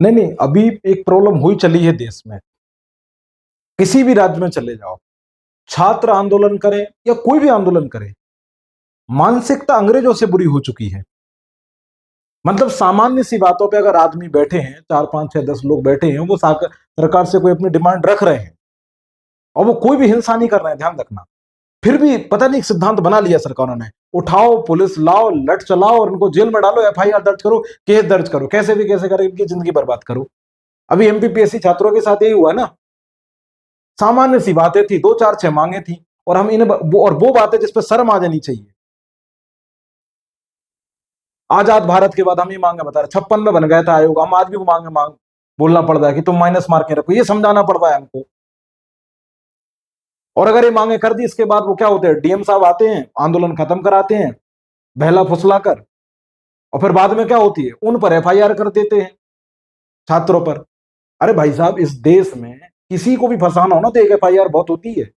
नहीं नहीं, अभी एक प्रॉब्लम हुई चली है देश में, किसी भी राज्य में चले जाओ, छात्र आंदोलन करें या कोई भी आंदोलन करे, मानसिकता अंग्रेजों से बुरी हो चुकी है। मतलब सामान्य सी बातों पे अगर आदमी बैठे हैं, 4 5 6 10 लोग बैठे हैं, वो सरकार से कोई अपनी डिमांड रख रहे हैं और वो कोई भी हिंसा नहीं कर रहे हैं, ध्यान रखना, फिर भी पता नहीं सिद्धांत बना लिया सरकारों ने, उठाओ पुलिस लाओ, लट चलाओ और इनको जेल में डालो, एफआईआर दर्ज करो, केस दर्ज करो, कैसे भी कैसे करो, इनकी जिंदगी बर्बाद करो। अभी एमपीपीएससी छात्रों के साथ यही हुआ ना, सामान्य सी बातें थी, 2 4 6 मांगे थी, और हम इन्हें वो बातें जिस पर शर्म आ जानी चाहिए। आजाद भारत के बाद हम ये मांगे बता रहे, 56 में बन गया था आयोग, हम आज भी वो मांग बोलना पड़ रहा है कि तुम माइनस मार्क के रखो, ये समझाना पड़ रहा है हमको। और अगर ये मांगे कर दी, इसके बाद वो क्या होते हैं, डीएम साहब आते हैं, आंदोलन खत्म कराते हैं बहला फुसला कर, और फिर बाद में क्या होती है, उन पर एफआईआर कर देते हैं, छात्रों पर। अरे भाई साहब, इस देश में किसी को भी फंसाना हो ना तो एक एफआईआर बहुत होती है।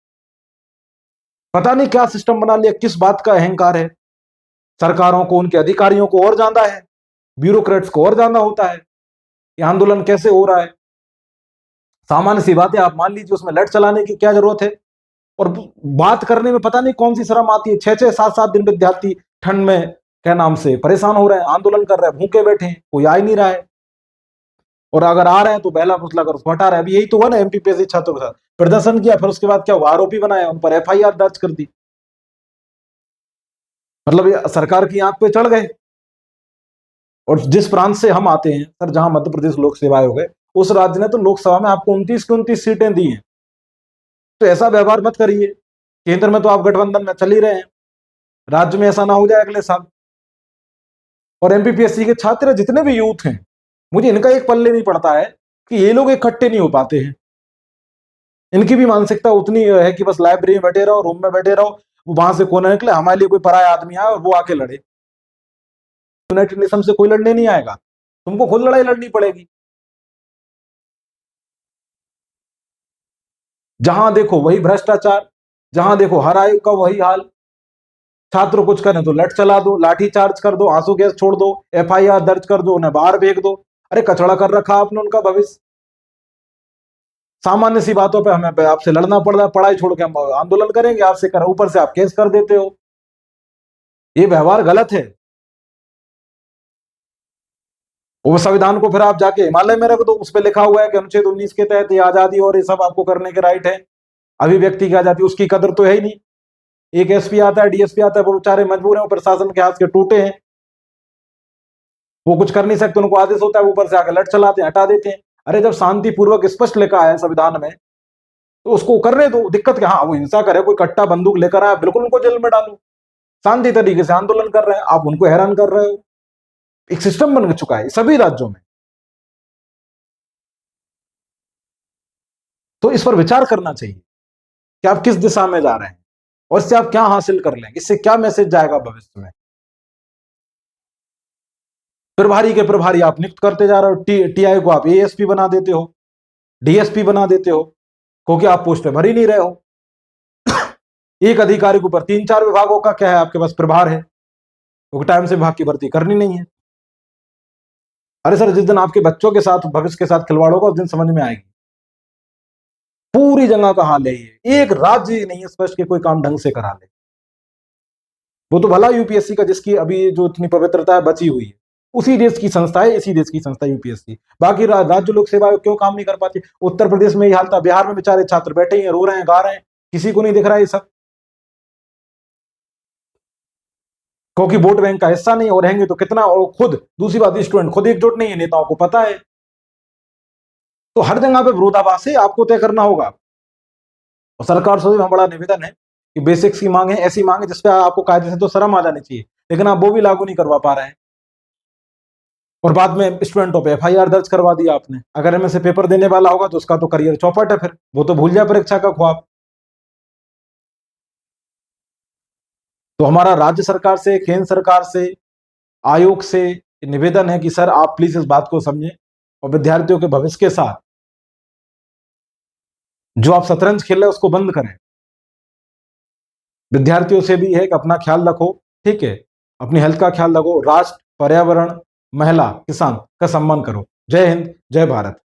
पता नहीं क्या सिस्टम बना लिया, किस बात का अहंकार है सरकारों को, उनके अधिकारियों को और ज्यादा है, ब्यूरोक्रेट्स को और ज्यादा होता है। ये आंदोलन कैसे हो रहा है, सामान्य सी बात है, आप मान लीजिए उसमें लट चलाने की क्या जरूरत है, और बात करने में पता नहीं कौन सी शर्म आती है। 6 6 7 7 दिन विद्यार्थी ठंड में क्या नाम से परेशान हो रहे हैं, आंदोलन कर रहे हैं, भूखे बैठे हैं, कोई आ ही नहीं रहा है, और अगर आ रहे हैं तो बहला फुसला कर उसको हटा रहे हैं। अभी यही तो हुआ ना, एमपीपीएससी छात्रों के साथ प्रदर्शन किया, फिर उसके बाद क्या हुआ, आरोपी बनाया, उन पर एफआईआर दर्ज कर दी। मतलब ये सरकार की आंख पे चढ़ गए। और जिस प्रांत से हम आते हैं सर, जहां मध्य प्रदेश लोक सेवा आयोग है, उस राज्य ने तो लोकसभा में आपको 29 की 29 सीटें दी हैं। तो ऐसा व्यवहार मत करिए, केंद्र में तो आप गठबंधन में चल ही रहे हैं, राज्य में ऐसा ना हो जाए अगले साल। और एमपीपीएससी के छात्र जितने भी यूथ हैं, मुझे इनका एक पल्ले नहीं पड़ता है कि ये लोग इकट्ठे नहीं हो पाते हैं। इनकी भी मानसिकता उतनी है कि बस लाइब्रेरी में बैठे रहो, रूम में बैठे रहो, वहां से कोई ना निकले, हमारे लिए कोई पराया आदमी आए और वो आके लड़े। यूनाइटेड नेशन से कोई लड़ने नहीं आएगा, तुमको खुद लड़ाई लड़नी पड़ेगी। जहां देखो वही भ्रष्टाचार, जहां देखो हर आयु का वही हाल। छात्र कुछ करें तो लठ चला दो, लाठी चार्ज कर दो, आंसू गैस छोड़ दो, एफआईआर दर्ज कर दो, उन्हें बाहर फेंक दो। अरे कचड़ा कर रखा आपने उनका भविष्य। सामान्य सी बातों पे हमें आपसे लड़ना पड़ रहा है, पढ़ाई छोड़ के हम आंदोलन करेंगे आपसे, कर ऊपर से आप केस कर देते हो। ये व्यवहार गलत है। वो संविधान को फिर आप जाके हिमालय में रख दो, उस पर लिखा हुआ है कि अनुच्छेद 19 के तहत ये आजादी और ये सब आपको करने के राइट है, अभिव्यक्ति की आजादी, उसकी कदर तो है ही नहीं। एक एसपी आता है, डीएसपी आता है, वो बेचारे मजबूर हैं, वो प्रशासन के हाथ के टूटे हैं, वो कुछ कर नहीं सकते, उनको आदेश होता है, ऊपर से आकर लट चलाते हैं, हटा देते हैं। अरे जब शांतिपूर्वक स्पष्ट लिखा है संविधान में तो उसको करने दो, दिक्कत क्या, हाँ वो हिंसा करे, कोई कट्टा बंदूक लेकर आया, बिल्कुल उनको जेल में डालो। शांति तरीके से आंदोलन कर रहे हैं, आप उनको हैरान कर रहे हो। एक सिस्टम बन चुका है सभी राज्यों में। तो इस पर विचार करना चाहिए कि आप किस दिशा में जा रहे हैं और इससे आप क्या हासिल कर लेंगे, इससे क्या मैसेज जाएगा भविष्य में। प्रभारी के प्रभारी आप नियुक्त करते जा रहे हो, टीआई को आप एएसपी बना देते हो, डीएसपी बना देते हो, क्योंकि आप पोस्टें भर ही नहीं रहे हो। एक अधिकारी के ऊपर 3 4 विभागों का क्या है आपके पास प्रभार है, क्योंकि टाइम से विभाग की भर्ती करनी नहीं है। अरे सर, जिस दिन आपके बच्चों के साथ, भविष्य के साथ खिलवाड़ होगा, उस दिन समझ में आएगी। पूरी जगह का हाल है ये, एक राज्य नहीं है स्पष्ट के कोई काम ढंग से करा ले। वो तो भला यूपीएससी का, जिसकी अभी जो इतनी पवित्रता बची हुई है, उसी देश की संस्था है, इसी देश की संस्था यूपीएससी। बाकी राज्य लोक सेवा आयोग क्यों काम नहीं कर पाती। उत्तर प्रदेश में ये हाल था, बिहार में बेचारे छात्र बैठे हैं, रो रहे हैं, गा रहे हैं, किसी को नहीं दिख रहा है ये सब, क्योंकि वोट बैंक का हिस्सा नहीं, और रहेंगे तो कितना। और खुद दूसरी बात, स्टूडेंट खुद एकजुट नहीं है, नेताओं को पता है। तो हर जगह पे विरोधाभास है, आपको तय करना होगा। और सरकार से भी बड़ा निवेदन है कि बेसिक्स की मांग है, ऐसी मांग है जिसपे आपको कायदे से तो शर्म आ जानी चाहिए, लेकिन आप वो भी लागू नहीं करवा पा रहे हैं। और बाद में स्टूडेंटों पे एफआईआर दर्ज करवा दिया आपने। अगर इनमें से पेपर देने वाला होगा तो उसका तो करियर चौपट है, फिर वो तो भूल जाए परीक्षा का ख्वाब। तो हमारा राज्य सरकार से, केंद्र सरकार से, आयोग से निवेदन है कि सर आप प्लीज इस बात को समझें और विद्यार्थियों के भविष्य के साथ जो आप शतरंज खेल रहे हैं उसको बंद करें। विद्यार्थियों से भी है कि अपना ख्याल रखो, ठीक है, अपनी हेल्थ का ख्याल रखो, राष्ट्र, पर्यावरण, महिला, किसान का सम्मान करो। जय हिंद, जय भारत।